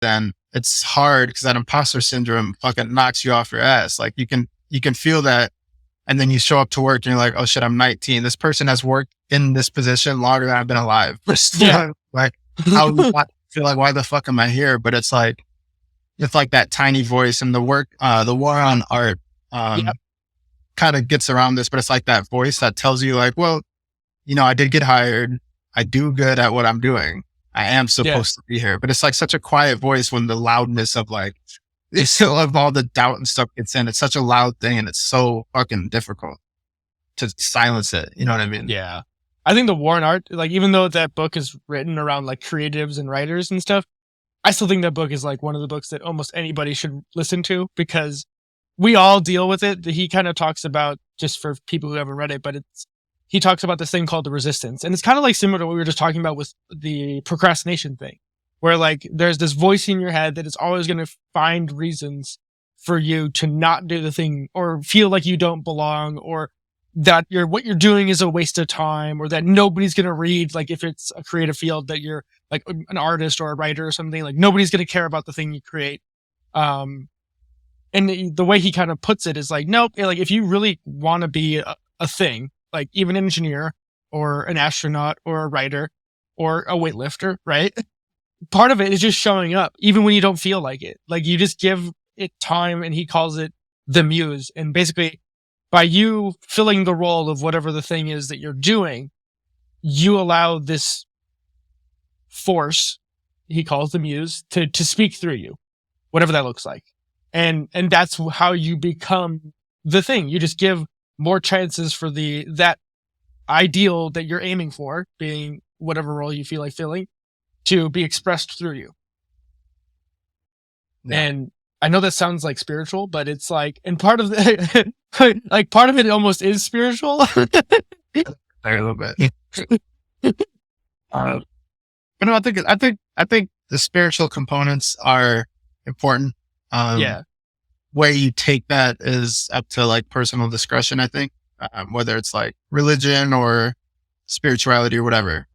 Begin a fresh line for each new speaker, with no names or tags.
then it's hard because that imposter syndrome fucking knocks you off your ass. Like you can feel that. And then you show up to work and you're like, oh shit, I'm 19. This person has worked in this position longer than I've been alive.
Yeah.
Like, how I feel like, why the fuck am I here? But it's like that tiny voice, and the war on art, kind of gets around this, but it's like that voice that tells you like, well, I did get hired. I do good at what I'm doing. I am supposed to be here, but it's like such a quiet voice when the loudness of like, of all the doubt and stuff gets in. It's such a loud thing, and it's so fucking difficult to silence it. You know what I mean?
Yeah. I think the war on art, like, even though that book is written around like creatives and writers and stuff, I still think that book is like one of the books that almost anybody should listen to, because we all deal with it. He kind of talks about, just for people who haven't read it, but he talks about this thing called the resistance. And it's kind of like similar to what we were just talking about with the procrastination thing, where like there's this voice in your head that is always going to find reasons for you to not do the thing, or feel like you don't belong, or that what you're doing is a waste of time, or that nobody's going to read. Like if it's a creative field that you're like an artist or a writer or something, like nobody's going to care about the thing you create. And the way he kind of puts it is like, nope, like if you really want to be a thing, like even an engineer or an astronaut or a writer or a weightlifter, right? Part of it is just showing up, even when you don't feel like it. Like you just give it time, and he calls it the muse. And basically, by you filling the role of whatever the thing is that you're doing, you allow this force, he calls the muse, to speak through you, whatever that looks like. And that's how you become the thing. You just give more chances for that ideal that you're aiming for, being whatever role you feel like filling, to be expressed through you. Yeah. And I know that sounds like spiritual, but it's like, and part of the, like part of it almost is spiritual.
A little bit. But no, I think the spiritual components are important. Where you take that is up to like personal discretion, I think, whether it's like religion or spirituality or whatever.